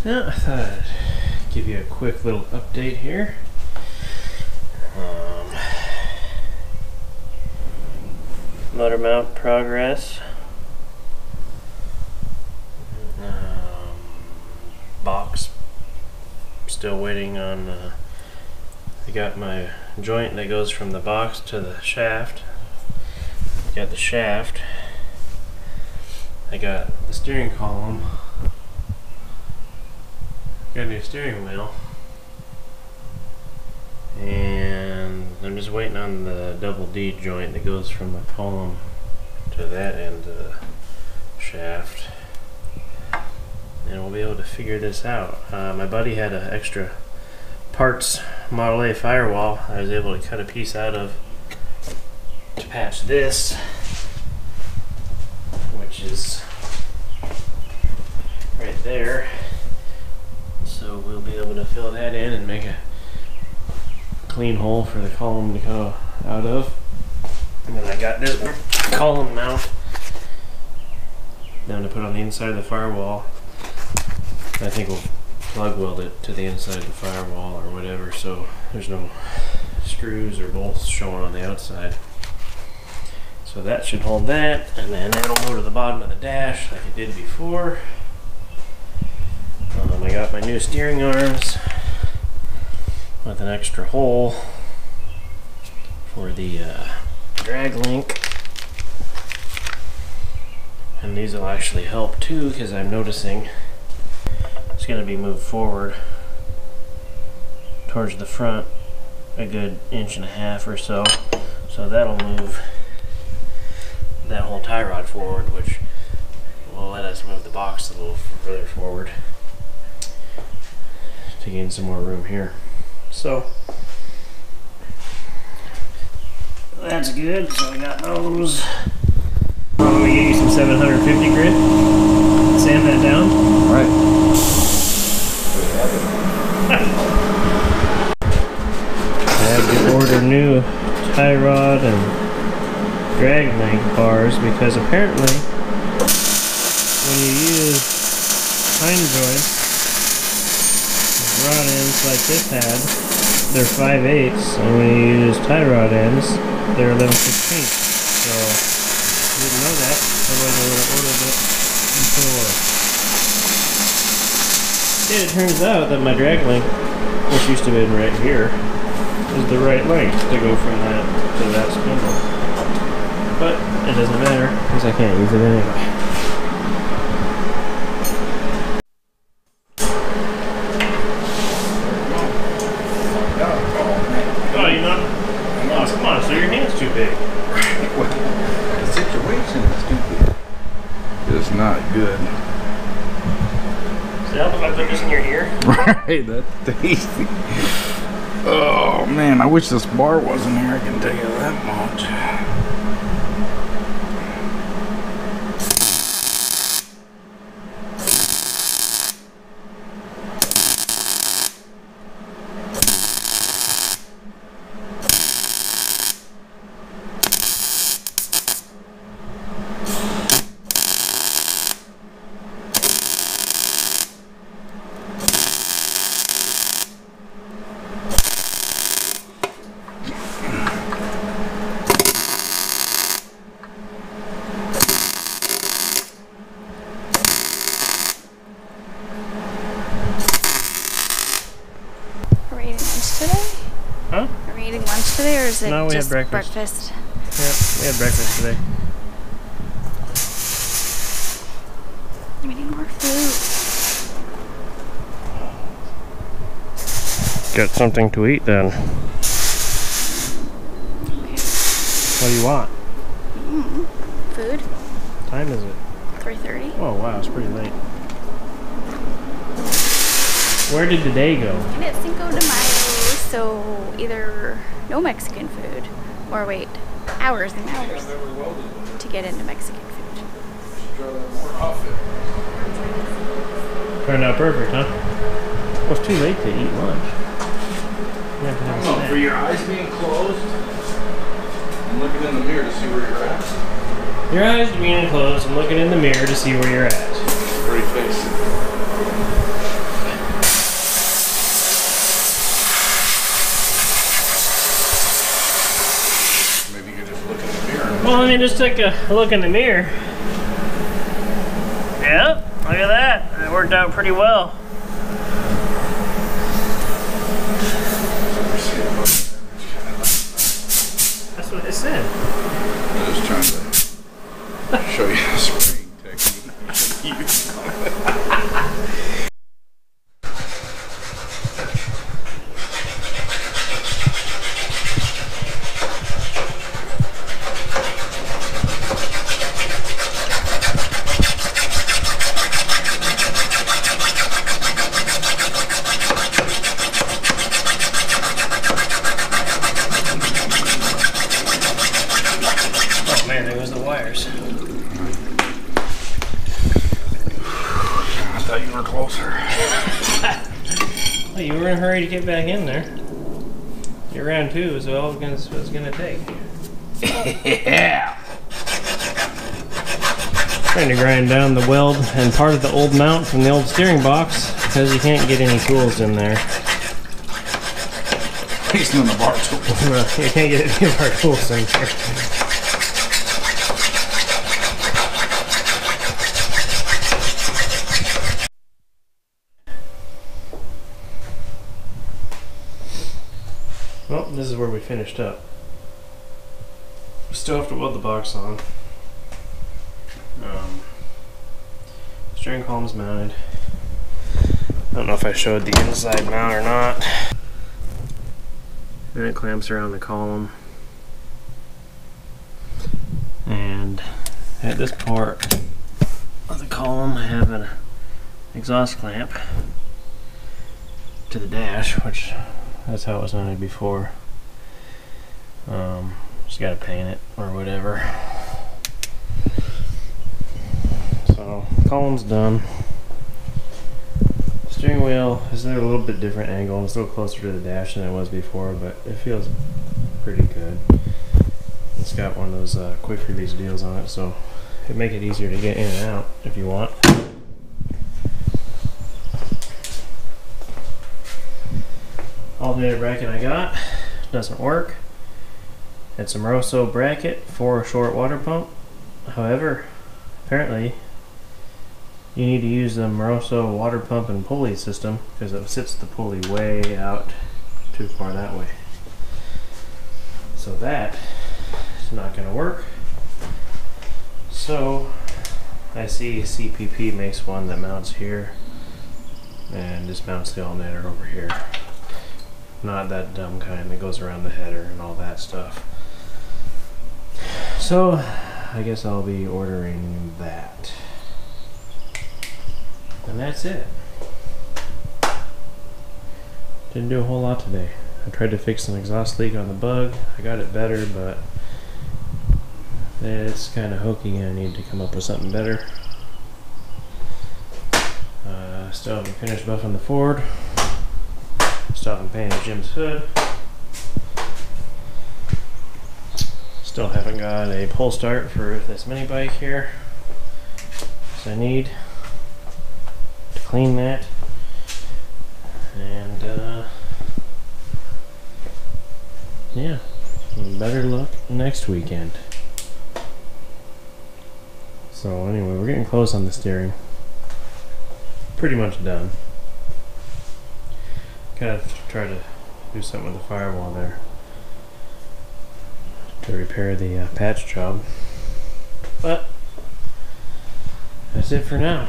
Yeah, I thought I'd give you a quick little update here. Motor mount progress. Box. Still waiting on. I got my joint that goes from the box to the shaft. Got the shaft. I got the steering column. Got a new steering wheel. And I'm just waiting on the double D joint that goes from the column to that end of the shaft. And we'll be able to figure this out. My buddy had an extra parts Model A firewall I was able to cut a piece out of to patch this, which is right there. So we'll be able to fill that in and make a clean hole for the column to go out of. And then I got this column mount down to put on the inside of the firewall. I think we'll plug weld it to the inside of the firewall or whatever, so there's no screws or bolts showing on the outside. So that should hold that, and then that'll go to the bottom of the dash like it did before. I got my new steering arms with an extra hole for the drag link. And these will actually help too, because I'm noticing it's going to be moved forward towards the front a good 1.5 inches or so. So that'll move that whole tie rod forward, which will let us move the box a little further forward to gain some more room here. So that's good. So I got those. I'm going to get you some 750 grit. Sand that down. All right. I had to order new tie rod and drag link bars because apparently when you use pine joints, rod ends like this had, they're 5/8, and when you use tie rod ends, they're 11/16. So I didn't know that, otherwise I would have ordered it before. It turns out that my drag link, which used to be right here, is the right length to go from that to that spindle. But it doesn't matter, because I can't use it anyway. Oh, you're not? Oh, come on, so your hand's too big. Well, the situation is stupid. It's not good. Does it help if I put this in your ear? Right, that's tasty. Oh man, I wish this bar wasn't here, I can tell you that much. Huh? Are we eating lunch today, or is it no, we just had breakfast? Yeah, we had breakfast today. We need more food. Get something to eat then. Okay. What do you want? Food. What time is it? 3:30. Oh wow, it's pretty late. Where did the day go? And it's Cinco de Mayo, so either no Mexican food, or wait, hours and hours to get into Mexican food. Turned out perfect, huh? Well, it's too late to eat lunch. You have to have a snack. For your eyes being closed and looking in the mirror to see where you're at. Your eyes being closed and looking in the mirror to see where you're at. Pretty face. Well, let me just take a look in the mirror. Yep, look at that. It worked out pretty well. That's what I said. I was trying to show you the spraying technique. Man, there goes the wires. I thought you were closer. Well, you were in a hurry to get back in there. Your round 2 is all it's gonna take. Yeah. Trying to grind down the weld and part of the old mount from the old steering box because you can't get any tools in there. At least none of our tools. Well, you can't get any of our tools in there. Well, this is where we finished up. Still have to weld the box on. Steering column's mounted. I don't know if I showed the inside mount or not. And it clamps around the column. And at this part of the column, I have an exhaust clamp to the dash, which that's how it was mounted before. Just gotta paint it or whatever. So, column's done. Steering wheel is at a little bit different angle. It's a little closer to the dash than it was before, but it feels pretty good. It's got one of those quick release deals on it, so it'd make it easier to get in and out if you want. Alternator bracket I got doesn't work. It's a Moroso bracket for a short water pump. However, apparently you need to use the Moroso water pump and pulley system because it sits the pulley way out too far that way. So that is not going to work. So I see CPP makes one that mounts here and just mounts the alternator over here. Not that dumb kind that goes around the header and all that stuff. So I guess I'll be ordering that. And that's it. Didn't do a whole lot today. I tried to fix an exhaust leak on the Bug. I got it better, but it's kind of hokey and I need to come up with something better. Still haven't finished buffing the Ford. Still haven't painted Jim's hood. Still haven't got a pull start for this mini bike here. So I need to clean that. And yeah, better luck next weekend. So anyway, we're getting close on the steering. Pretty much done. Gotta try to do something with the firewall there to repair the patch job. But that's it for now.